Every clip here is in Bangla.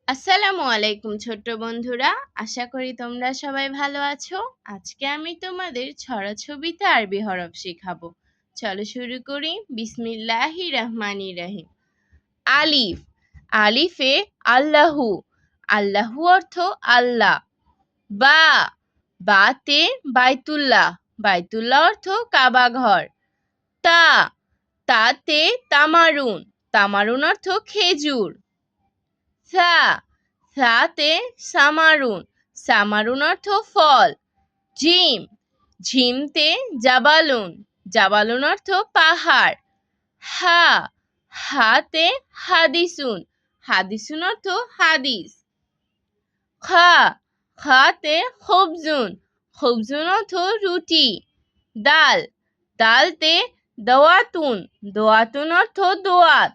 আসসালামু আলাইকুম ছোট্ট বন্ধুরা, আশা করি তোমরা সবাই ভালো আছো। আজকে আমি তোমাদের ছড়া ছবিতে আরবি হরফ শেখাবো। চলো শুরু করি। বিসমিল্লাহির রহমানির রহিম। আলিফ। আলিফে আল্লাহু। আল্লাহু অর্থ আল্লাহ। বা। বাতে বাইতুল্লাহ। বাইতুল্লাহ অর্থ কাবা ঘর। তা। তাতে তামারুন। তামারুন অর্থ খেজুর। সা। সাতে সামারুন। সামারুন অর্থ ফল। জিম। ঝিমতে জাবালুন। জাবালুন অর্থ পাহাড়। হা। হাতে হাদিসুন। হাদিসুন অর্থ হাদিস। খা। খাতে খবজুন। খবজুন অর্থ রুটি। দাল। দালতে দোয়াতুন। দোয়াতুন অর্থ দোয়াত।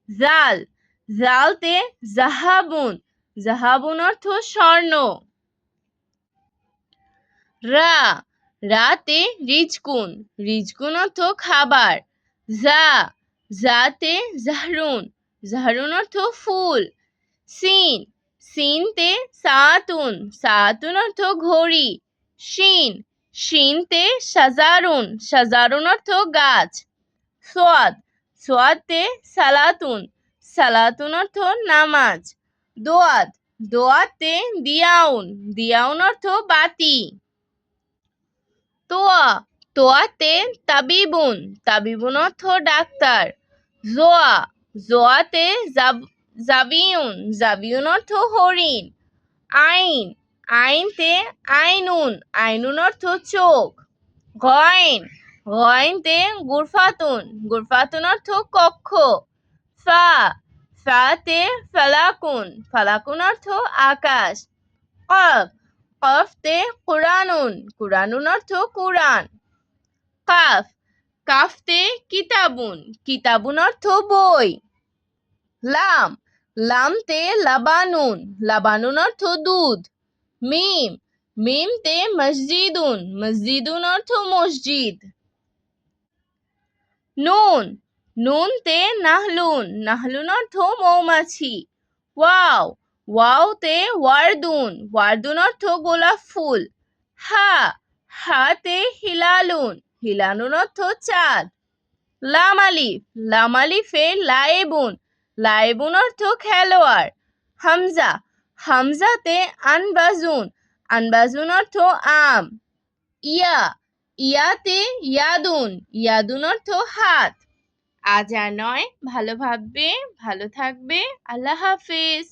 জাল। জালতে জাহাবুন। জাহাবুন অর্থ স্বর্ণ। রা। রাতে রিজকুন। রিজকুন অর্থ খাবার। জা। জাতে জাহরুন। জাহরুন অর্থ ফুল। সিন। সিনতে সাতুন। সাতুন অর্থ ঘড়ি। শিন। শিনতে সাজারুন। সাজারুন অর্থ গাছ। সোয়াদ। সোয়াদতে সালাতুন। সালাতুন অর্থ নামাজ। দোয়াত। দোয়াতে দিয়াউন। দিয়াউন অর্থ বাতি। তোয়া। তোয়াতে তাবিবুন। তাবিবুন অর্থ ডাক্তার। জোয়া। জোয়াতে জাবিউন। জাবিউন অর্থ হরিণ। আইন। আইনতে আইনুন। আইনুন অর্থ চোখ। গয়েন। গয়েনতে গুরফাতুন। গুরফাতুন অর্থ কক্ষ। ফা। ফাতে ফালাকুন। ফালাকুন অর্থ আকাশ। কফ। কফতে কুরআনুন। কুরআনুন অর্থ কুরআন। কাফ। কাফতে কিতাবুন। কিতাবুন অর্থ বই। লাম। লামতে লাবানুন। লাবানুন অর্থ দুধ। মিম। মিমতে মসজিদুন। মসজিদুন অর্থ মসজিদ। নুন। নুনতে নাহলুন। নাহলুন অর্থ মৌমাছি। ওয়াও। ওয়াওতে ওয়ারদুন। ওয়ারদুন অর্থ গোলাপ ফুল। হা। হাতে হিলালুন। হিলালুন অর্থ চাঁদ। লাম আলিফ। লাম আলিফে লায়েবুন। লায়েবুন অর্থ খেলোয়াড়। হামজা। হামজাতে আনবাজুন। আনবাজুন অর্থ আম। ইয়া। ইয়াতে ইয়াদুন। ইয়াদুন অর্থ হাত। আজ আর নয়, ভালো ভাববে, ভালো থাকবে। আল্লাহ হাফিজ।